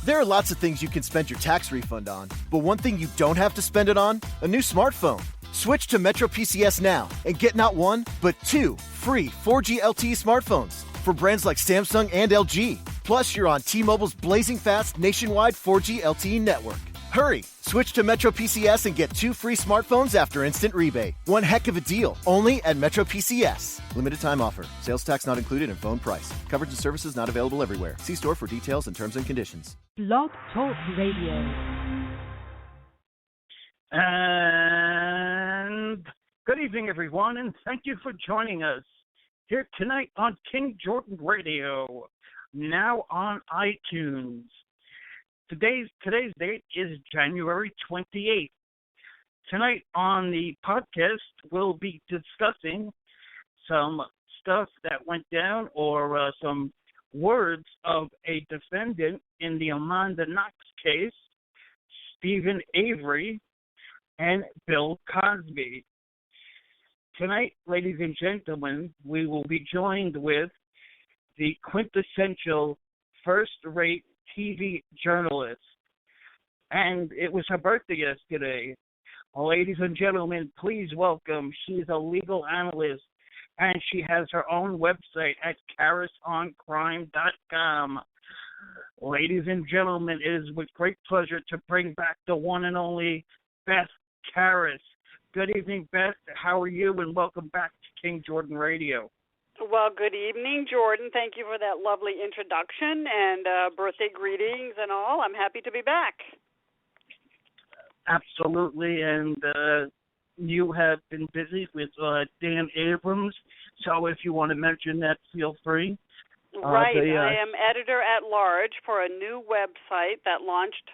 There are lots of things you can spend your tax refund on, but one thing you don't have to spend it on, a new smartphone. Switch to Metro PCS now and get not one, but 2 free 4G LTE smartphones for brands like Samsung and LG. Plus, you're on T-Mobile's blazing fast nationwide 4G LTE network. Hurry! Switch to Metro PCS and get 2 free smartphones after instant rebate. One heck of a deal, only at Metro PCS. Limited time offer. Sales tax not included in phone price. Coverage and services not available everywhere. See store for details and terms and conditions. Blog Talk Radio. And good evening, everyone, and thank you for joining us here tonight on King Jordan Radio, now on iTunes. Today's date is January 28th. Tonight on the podcast, we'll be discussing some stuff that went down or some words of a defendant in the Amanda Knox case, Stephen Avery, and Bill Cosby. Tonight, ladies and gentlemen, we will be joined with the quintessential first-rate TV journalist. And it was her birthday yesterday. Ladies and gentlemen, please welcome, she's a legal analyst, and she has her own website at CarisOnCrime.com. Ladies and gentlemen, it is with great pleasure to bring back the one and only Beth Caris. Good evening, Beth. How are you? And welcome back to King Jordan Radio. Well, good evening, Jordan. Thank you for that lovely introduction and birthday greetings and all. I'm happy to be back. Absolutely, and you have been busy with Dan Abrams, so if you want to mention that, feel free. Right. I am editor-at-large for a new website that launched,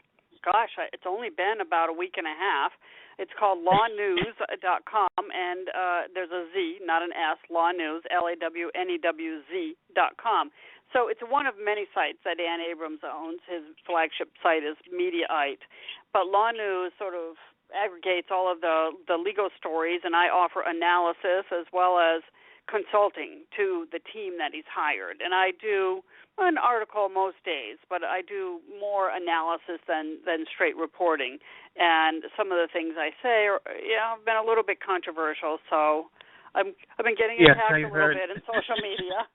it's only been about a week and a half. It's called lawnews.com, and there's a Z, not an S, Law News, LAWNEWZ.com. So it's one of many sites that Dan Abrams owns. His flagship site is Mediaite. But Law News sort of aggregates all of the legal stories, and I offer analysis as well as consulting to the team that he's hired. And I do an article most days, but I do more analysis than straight reporting. And some of the things I say are, have been a little bit controversial, so I've been getting attacked a little bit in social media.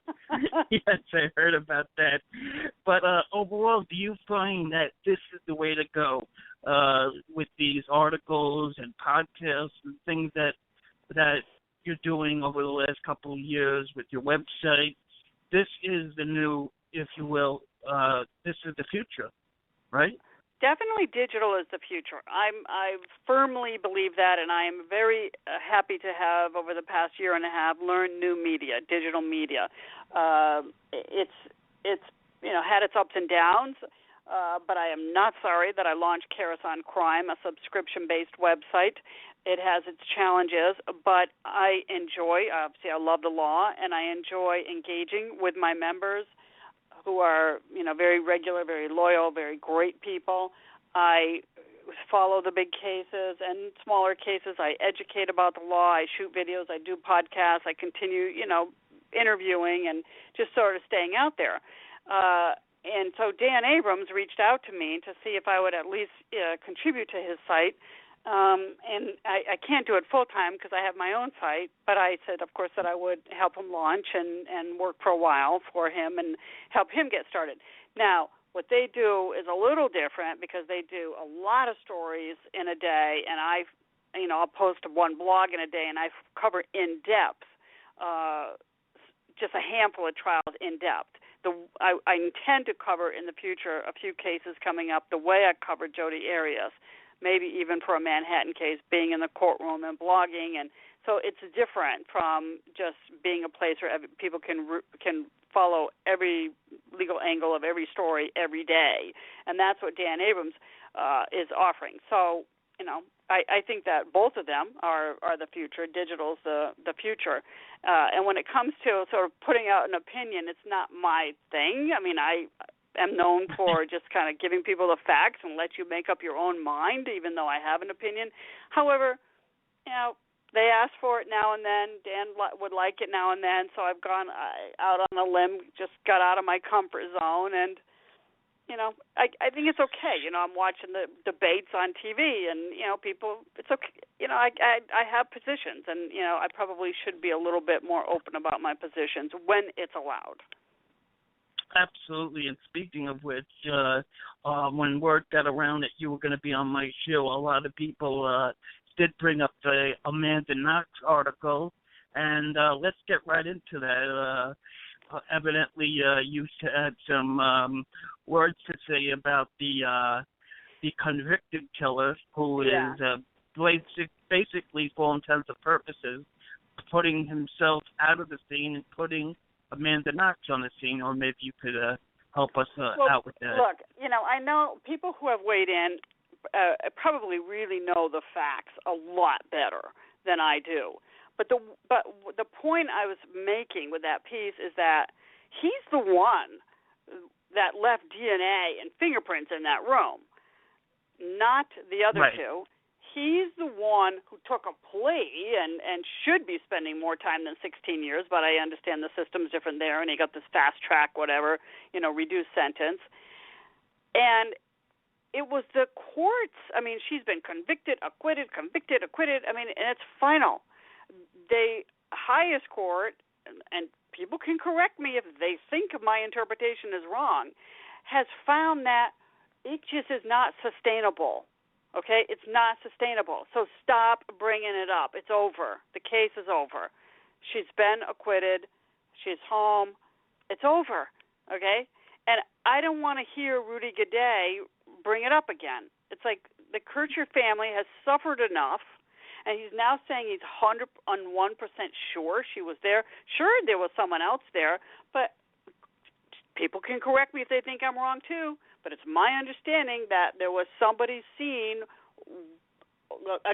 Yes, I heard about that. But overall, do you find that this is the way to go with these articles and podcasts and things that you're doing over the last couple of years with your website? This is the new, if you will, this is the future, right? Definitely digital is the future. I firmly believe that, and I am very happy to have, over the past year and a half, learned new media, digital media. It's had its ups and downs, but I am not sorry that I launched Caris on Crime, a subscription-based website. It has its challenges, but I obviously I love the law, and I enjoy engaging with my members who are, very regular, very loyal, very great people. I follow the big cases and smaller cases. I educate about the law. I shoot videos. I do podcasts. I continue, interviewing and just sort of staying out there. And so Dan Abrams reached out to me to see if I would at least contribute to his site. And I can't do it full-time because I have my own site, but I said, of course, that I would help him launch and work for a while for him and help him get started. Now, what they do is a little different because they do a lot of stories in a day, and I'll post one blog in a day, and I cover in-depth, just a handful of trials in-depth. I intend to cover in the future a few cases coming up the way I covered Jodi Arias, maybe even for a Manhattan case, being in the courtroom and blogging. And so it's different from just being a place where people can follow every legal angle of every story every day. And that's what Dan Abrams is offering. So, I think that both of them are the future. Digital's the future. And when it comes to sort of putting out an opinion, it's not my thing. I mean, I am known for just kind of giving people the facts and let you make up your own mind, even though I have an opinion. However, they ask for it now and then. Dan would like it now and then, so I've gone out on a limb, just got out of my comfort zone, and I think it's okay. I'm watching the debates on TV, and people. It's okay. I have positions, and I probably should be a little bit more open about my positions when it's allowed. Absolutely. And speaking of which, when word got around that you were going to be on my show, a lot of people did bring up the Amanda Knox article, and let's get right into that. Evidently, you had some words to say about the convicted killer who is basically, for all intents and purposes, putting himself out of the scene and putting Amanda Knox on the scene. Or maybe you could help us out with that. Look, I know people who have weighed in probably really know the facts a lot better than I do. But the point I was making with that piece is that he's the one that left DNA and fingerprints in that room, not the other two. He's the one who took a plea and should be spending more time than 16 years, but I understand the system's different there, and he got this fast track, whatever, reduced sentence. And it was the courts. I mean, she's been convicted, acquitted. I mean, and it's final. The highest court, and people can correct me if they think my interpretation is wrong, has found that it just is not sustainable. Okay? It's not sustainable. So stop bringing it up. It's over. The case is over. She's been acquitted. She's home. It's over. Okay? And I don't want to hear Rudy Gaudet bring it up again. It's like the Kircher family has suffered enough, and he's now saying he's 101% sure she was there. Sure, there was someone else there, but people can correct me if they think I'm wrong too. But it's my understanding that there was somebody seen, a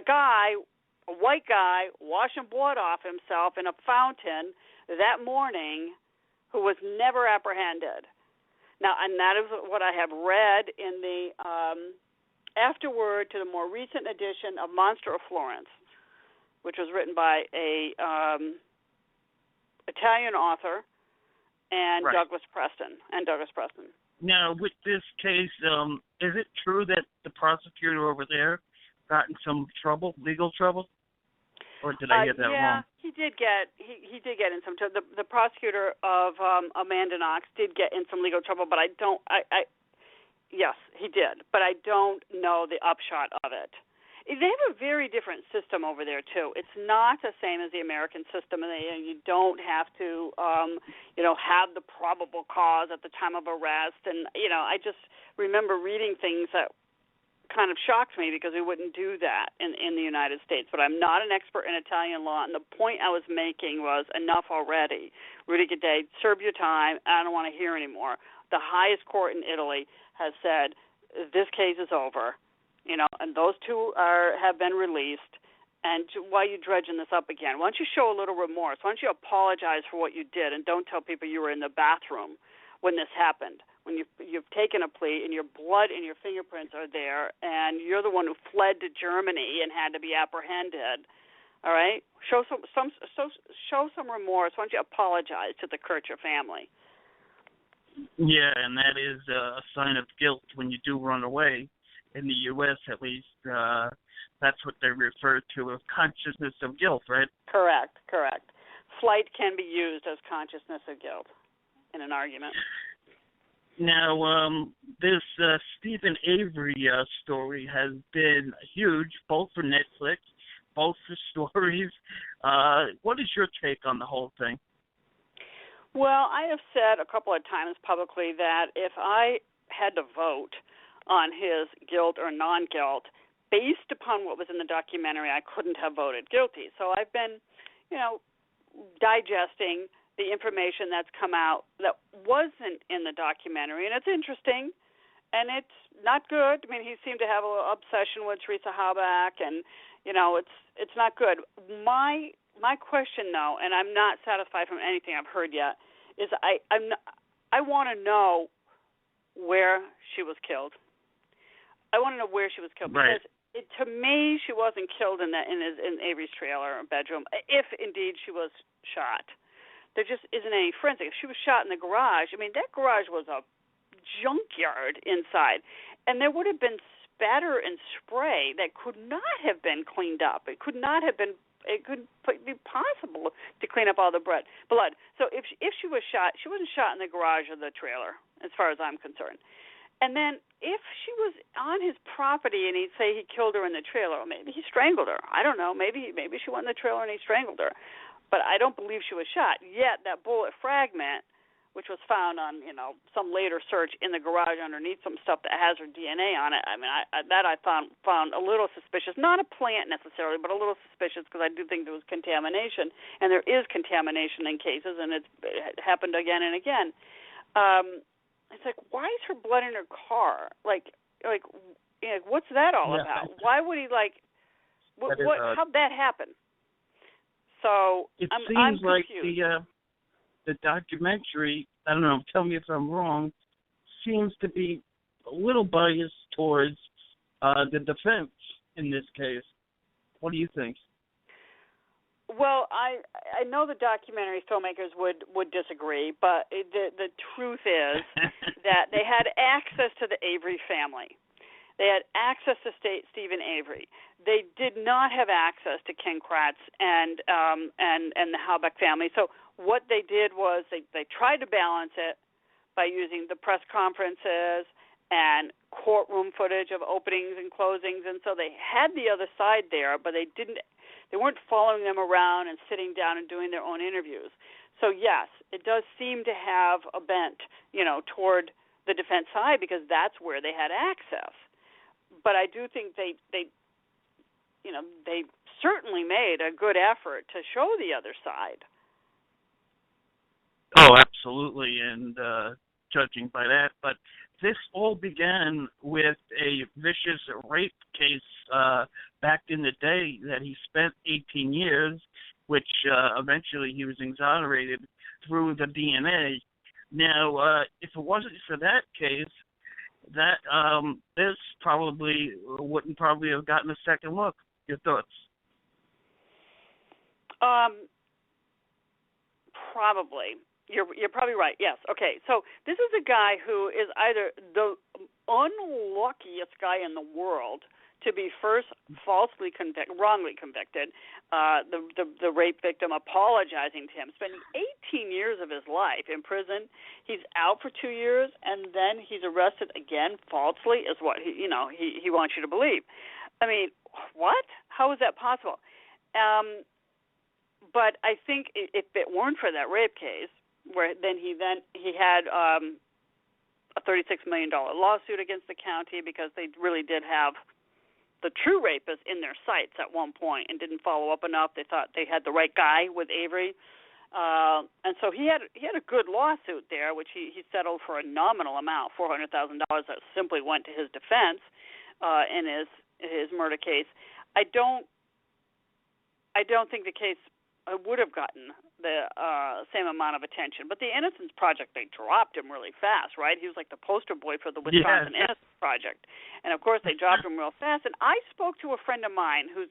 white guy, washing blood off himself in a fountain that morning who was never apprehended. Now, and that is what I have read in the afterword to the more recent edition of Monster of Florence, which was written by a Italian author and Douglas Preston. Now, with this case, is it true that the prosecutor over there got in some trouble, legal trouble, or did I get that wrong? He did get in some trouble. The prosecutor of Amanda Knox did get in some legal trouble, but yes, he did, but I don't know the upshot of it. They have a very different system over there too. It's not the same as the American system, and you don't have to, have the probable cause at the time of arrest. And I just remember reading things that kind of shocked me because we wouldn't do that in the United States. But I'm not an expert in Italian law, and the point I was making was enough already. Rudy Gaudet, serve your time. I don't want to hear anymore. The highest court in Italy has said this case is over. And those two have been released. And why are you dredging this up again? Why don't you show a little remorse? Why don't you apologize for what you did, and don't tell people you were in the bathroom when this happened, when you've taken a plea and your blood and your fingerprints are there, and you're the one who fled to Germany and had to be apprehended. All right? Show some remorse. Why don't you apologize to the Kircher family? Yeah, and that is a sign of guilt when you do run away. In the U.S., at least, that's what they refer to as consciousness of guilt, right? Correct. Flight can be used as consciousness of guilt in an argument. Now, this Stephen Avery story has been huge, both for Netflix, both for stories. What is your take on the whole thing? Well, I have said a couple of times publicly that if I had to vote on his guilt or non-guilt, based upon what was in the documentary, I couldn't have voted guilty. So I've been, digesting the information that's come out that wasn't in the documentary, and it's interesting, and it's not good. I mean, he seemed to have a little obsession with Teresa Halbach, and it's not good. My question, though, and I'm not satisfied from anything I've heard yet, is I want to know where she was killed. I want to know where she was killed, because to me, she wasn't killed in Avery's trailer or bedroom, if indeed she was shot. There just isn't any forensic. If she was shot in the garage, I mean, that garage was a junkyard inside, and there would have been spatter and spray that could not have been cleaned up. It could be possible to clean up all the blood. So if she was shot, she wasn't shot in the garage of the trailer, as far as I'm concerned. And then if she was on his property and he'd say he killed her in the trailer, or maybe he strangled her. I don't know. Maybe she went in the trailer and he strangled her. But I don't believe she was shot. Yet that bullet fragment, which was found on, some later search in the garage underneath some stuff that has her DNA on it. I mean, I found a little suspicious. Not a plant necessarily, but a little suspicious, because I do think there was contamination, and there is contamination in cases, and it happened again and again. It's like, why is her blood in her car? Like, what's that all about? Why would he how'd that happen? So it I'm seems like confused. The documentary, I don't know, tell me if I'm wrong, seems to be a little biased towards the defense in this case. What do you think? Well, I know the documentary filmmakers would disagree, but the truth is that they had access to the Avery family. They had access to Stephen Avery. They did not have access to Ken Kratz and the Halbeck family. So what they did was they tried to balance it by using the press conferences and courtroom footage of openings and closings, and so they had the other side there, but they weren't following them around and sitting down and doing their own interviews. So yes, it does seem to have a bent, toward the defense side, because that's where they had access. But I do think they certainly made a good effort to show the other side. Oh, absolutely, and judging by that. But this all began with a vicious rape case back in the day that he spent 18 years, which eventually he was exonerated through the DNA. Now, if it wasn't for that case, that this probably wouldn't have gotten a second look. Your thoughts? Probably. You're probably right. Yes. Okay. So this is a guy who is either the unluckiest guy in the world to be first wrongly convicted, the rape victim apologizing to him, spending 18 years of his life in prison. He's out for 2 years, and then he's arrested again falsely, is what he wants you to believe. I mean, what? How is that possible? But I think if it weren't for that rape case, where he had a $36 million lawsuit against the county, because they really did have the true rapist in their sights at one point and didn't follow up enough. They thought they had the right guy with Avery, and so he had a good lawsuit there, which he settled for a nominal amount, $400,000, that simply went to his defense in his murder case. I don't think the case would have gotten the same amount of attention. But the Innocence Project, they dropped him really fast, right? He was like the poster boy for the Wisconsin Innocence Project. And, of course, they dropped him real fast. And I spoke to a friend of mine who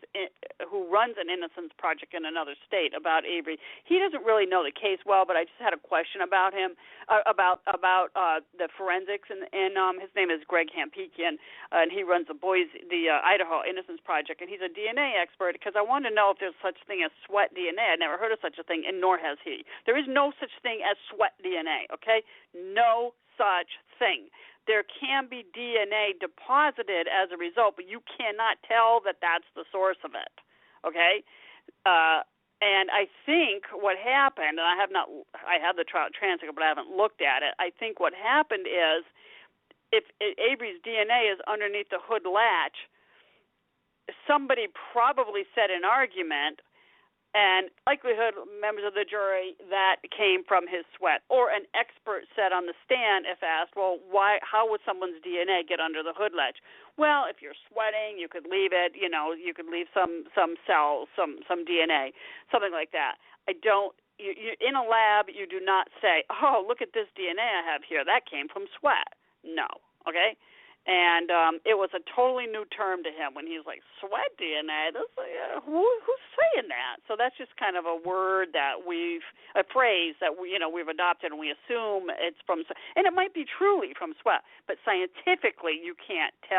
runs an Innocence Project in another state about Avery. He doesn't really know the case well, but I just had a question about him, about the forensics. And his name is Greg Hampikian, and he runs the Idaho Innocence Project. And he's a DNA expert, because I wanted to know if there's such thing as sweat DNA. I'd never heard of such a thing, and nor has he. There is no such thing as sweat DNA, okay? No such thing. There can be DNA deposited as a result, but you cannot tell that that's the source of it, okay? And I think what happened, and I have the trial transcript, but I haven't looked at it. I think what happened is, if Avery's DNA is underneath the hood latch, somebody probably said an argument, and likelihood, members of the jury, that came from his sweat. Or an expert said on the stand, if asked, well, how would someone's DNA get under the hood latch? Well, if you're sweating, you could leave it, you could leave some cells, some DNA, something like that. In a lab, you do not say, oh, look at this DNA I have here. That came from sweat. No, okay? And it was a totally new term to him when he was like, sweat DNA? Who's saying that? So that's just kind of a word that a phrase that we've adopted, and we assume it's from, and it might be truly from sweat, but scientifically you can't tell.